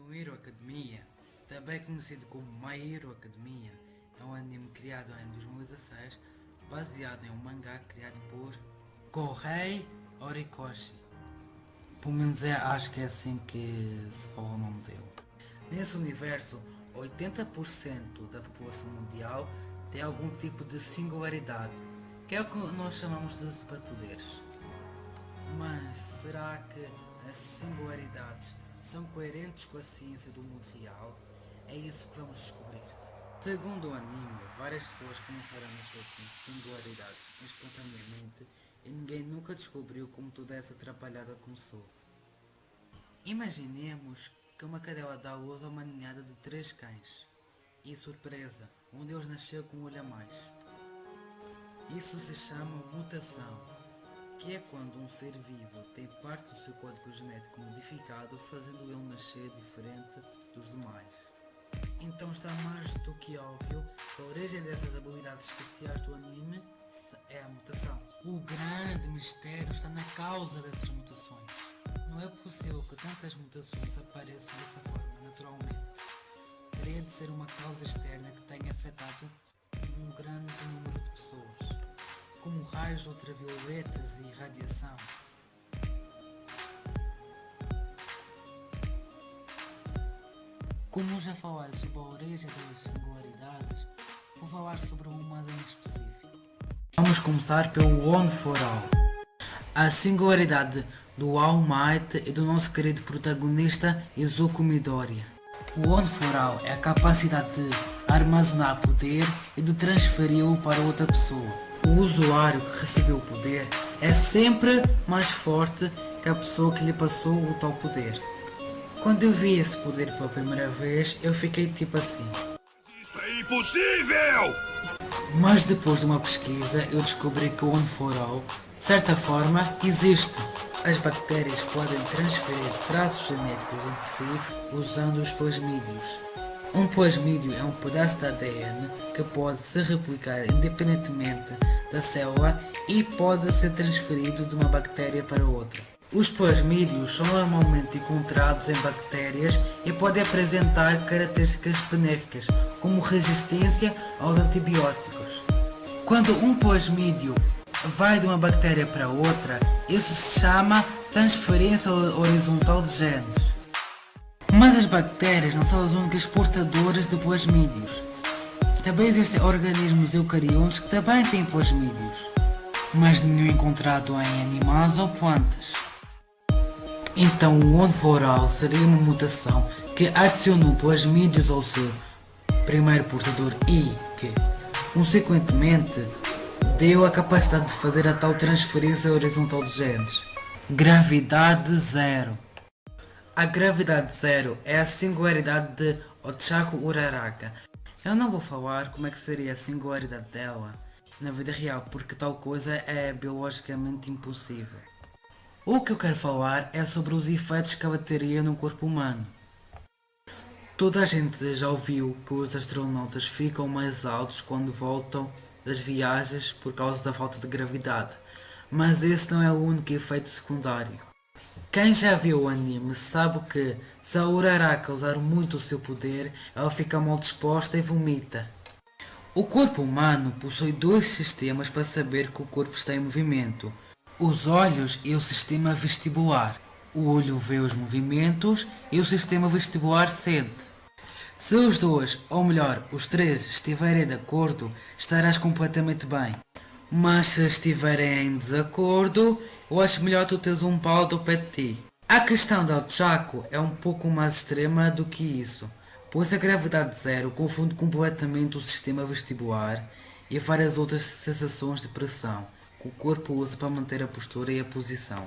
No Hero Academia, também conhecido como My Hero Academia, é um anime criado em 2016, baseado em um mangá criado por Kohei Horikoshi. Pelo menos acho que é assim que se fala o nome dele. Nesse universo, 80% da população mundial tem algum tipo de singularidade, que é o que nós chamamos de superpoderes. Mas será que as singularidades são coerentes com a ciência do mundo real? É isso que vamos descobrir. Segundo o anime, várias pessoas começaram a nascer com singularidades espontaneamente e ninguém nunca descobriu como toda essa atrapalhada começou. Imaginemos que uma cadela dá luz a uma ninhada de 3 cães. E surpresa, um deles nasceu com um olho a mais. Isso se chama mutação, que é quando um ser vivo tem parte do seu código genético modificado, fazendo ele nascer diferente dos demais. Então está mais do que óbvio que a origem dessas habilidades especiais do anime é a mutação. O grande mistério está na causa dessas mutações. Não é possível que tantas mutações apareçam dessa forma naturalmente. Teria de ser uma causa externa que tenha afetado um grande número de pessoas, como raios ultravioletas e radiação. Como já falei sobre a origem das singularidades, vou falar sobre uma em específico. Vamos começar pelo One for All. A singularidade do All Might e do nosso querido protagonista Izuku Midoriya. O One for All é a capacidade de armazenar poder e de transferi-lo para outra pessoa. O usuário que recebeu o poder é sempre mais forte que a pessoa que lhe passou o tal poder. Quando eu vi esse poder pela primeira vez, eu fiquei tipo assim. Isso é impossível! Mas depois de uma pesquisa, eu descobri que o One for All, de certa forma, existe. As bactérias podem transferir traços genéticos entre si usando os plasmídios. Um plasmídio é um pedaço de ADN que pode se replicar independentemente da célula e pode ser transferido de uma bactéria para outra. Os plasmídios são normalmente encontrados em bactérias e podem apresentar características benéficas, como resistência aos antibióticos. Quando um plasmídio vai de uma bactéria para outra, isso se chama transferência horizontal de genes. Mas as bactérias não são as únicas portadoras de plasmídios. Também existem organismos eucariontes que também têm plasmídios, mas nenhum encontrado em animais ou plantas. Então o One for All seria uma mutação que adicionou plasmídios ao seu primeiro portador e que, consequentemente, deu a capacidade de fazer a tal transferência horizontal de genes. Gravidade zero. A gravidade zero é a singularidade de Ochako Uraraka. Eu não vou falar como é que seria a singularidade dela na vida real, porque tal coisa é biologicamente impossível. O que eu quero falar é sobre os efeitos que ela teria no corpo humano. Toda a gente já ouviu que os astronautas ficam mais altos quando voltam das viagens por causa da falta de gravidade, mas esse não é o único efeito secundário. Quem já viu o anime sabe que se a Uraraka usar muito o seu poder, ela fica mal disposta e vomita. O corpo humano possui dois sistemas para saber que o corpo está em movimento: os olhos e o sistema vestibular. O olho vê os movimentos e o sistema vestibular sente. Se os dois, ou melhor, os três, estiverem de acordo, estarás completamente bem. Mas se estiverem em desacordo, eu acho melhor tu teres um pau do pé de ti. A questão da Ochako é um pouco mais extrema do que isso, pois a gravidade zero confunde completamente o sistema vestibular e várias outras sensações de pressão que o corpo usa para manter a postura e a posição.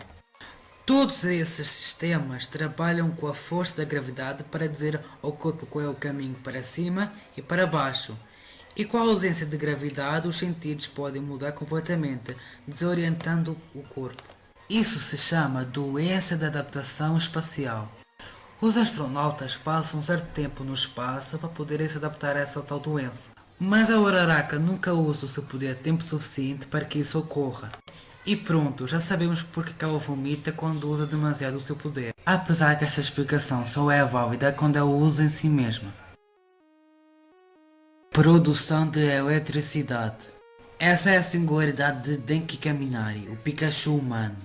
Todos esses sistemas trabalham com a força da gravidade para dizer ao corpo qual é o caminho para cima e para baixo. E com a ausência de gravidade, os sentidos podem mudar completamente, desorientando o corpo. Isso se chama doença de adaptação espacial. Os astronautas passam um certo tempo no espaço para poderem se adaptar a essa tal doença. Mas a Uraraka nunca usa o seu poder tempo suficiente para que isso ocorra. E pronto, já sabemos porque que ela vomita quando usa demasiado o seu poder. Apesar que esta explicação só é válida quando ela usa em si mesma. Produção de eletricidade. Essa é a singularidade de Denki Kaminari, o Pikachu humano.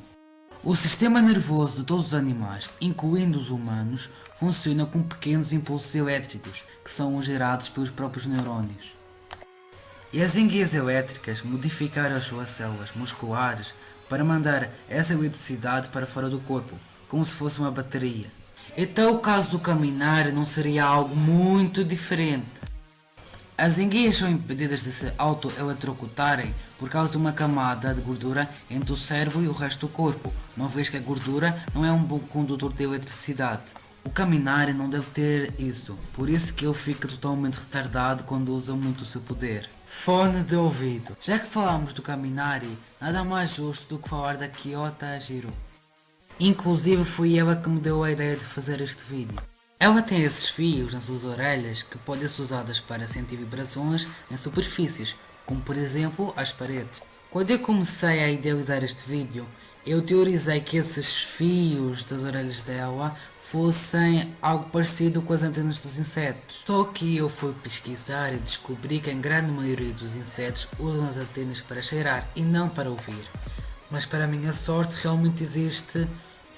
O sistema nervoso de todos os animais, incluindo os humanos, funciona com pequenos impulsos elétricos, que são gerados pelos próprios neurônios. E as enguias elétricas modificaram as suas células musculares para mandar essa eletricidade para fora do corpo, como se fosse uma bateria. Então o caso do Kaminari não seria algo muito diferente. As enguias são impedidas de se auto-eletrocutarem por causa de uma camada de gordura entre o cérebro e o resto do corpo, uma vez que a gordura não é um bom condutor de eletricidade. O Kaminari não deve ter isso, por isso que ele fica totalmente retardado quando usa muito o seu poder. Fone de ouvido. Já que falamos do Kaminari, nada mais justo do que falar da Kyota Jiro. Inclusive foi ela que me deu a ideia de fazer este vídeo. Ela tem esses fios nas suas orelhas que podem ser usadas para sentir vibrações em superfícies, como por exemplo as paredes. Quando eu comecei a idealizar este vídeo, eu teorizei que esses fios das orelhas dela fossem algo parecido com as antenas dos insetos. Só que eu fui pesquisar e descobri que a grande maioria dos insetos usam as antenas para cheirar e não para ouvir. Mas para minha sorte realmente existe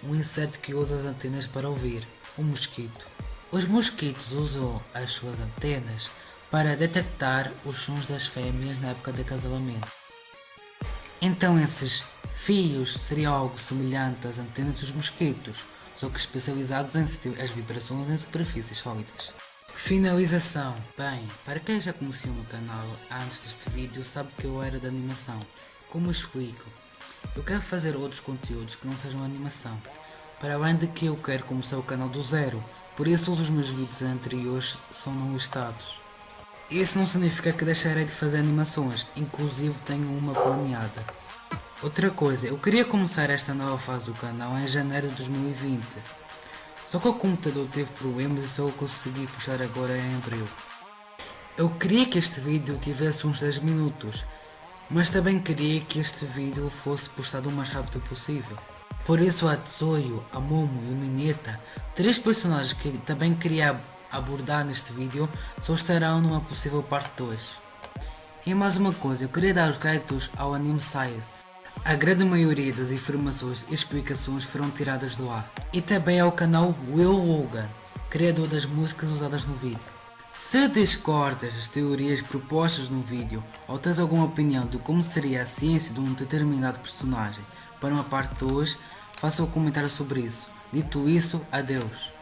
um inseto que usa as antenas para ouvir. O mosquito. Os mosquitos usam as suas antenas para detectar os sons das fêmeas na época de acasalamento. Então esses fios seriam algo semelhante às antenas dos mosquitos, só que especializados em sentir as vibrações em superfícies sólidas. Finalização. Bem, para quem já conhecia o meu canal antes deste vídeo sabe que eu era de animação. Como explico? Eu quero fazer outros conteúdos que não sejam animação. Para além de que eu quero começar o canal do zero, por isso todos os meus vídeos anteriores são não listados. Isso não significa que deixarei de fazer animações, inclusive tenho uma planeada. Outra coisa, eu queria começar esta nova fase do canal em janeiro de 2020. Só que o computador teve problemas e só eu consegui postar agora em abril. Eu queria que este vídeo tivesse uns 10 minutos, mas também queria que este vídeo fosse postado o mais rápido possível. Por isso a Tsuyu, a Momo e o Mineta, 3 personagens que também queria abordar neste vídeo, só estarão numa possível parte 2. E mais uma coisa, eu queria dar os créditos ao Anime Science. A grande maioria das informações e explicações foram tiradas do ar. E também ao canal Will Logan, criador das músicas usadas no vídeo. Se discordas das teorias propostas no vídeo, ou tens alguma opinião de como seria a ciência de um determinado personagem para uma parte 2, faça um comentário sobre isso. Dito isso, adeus.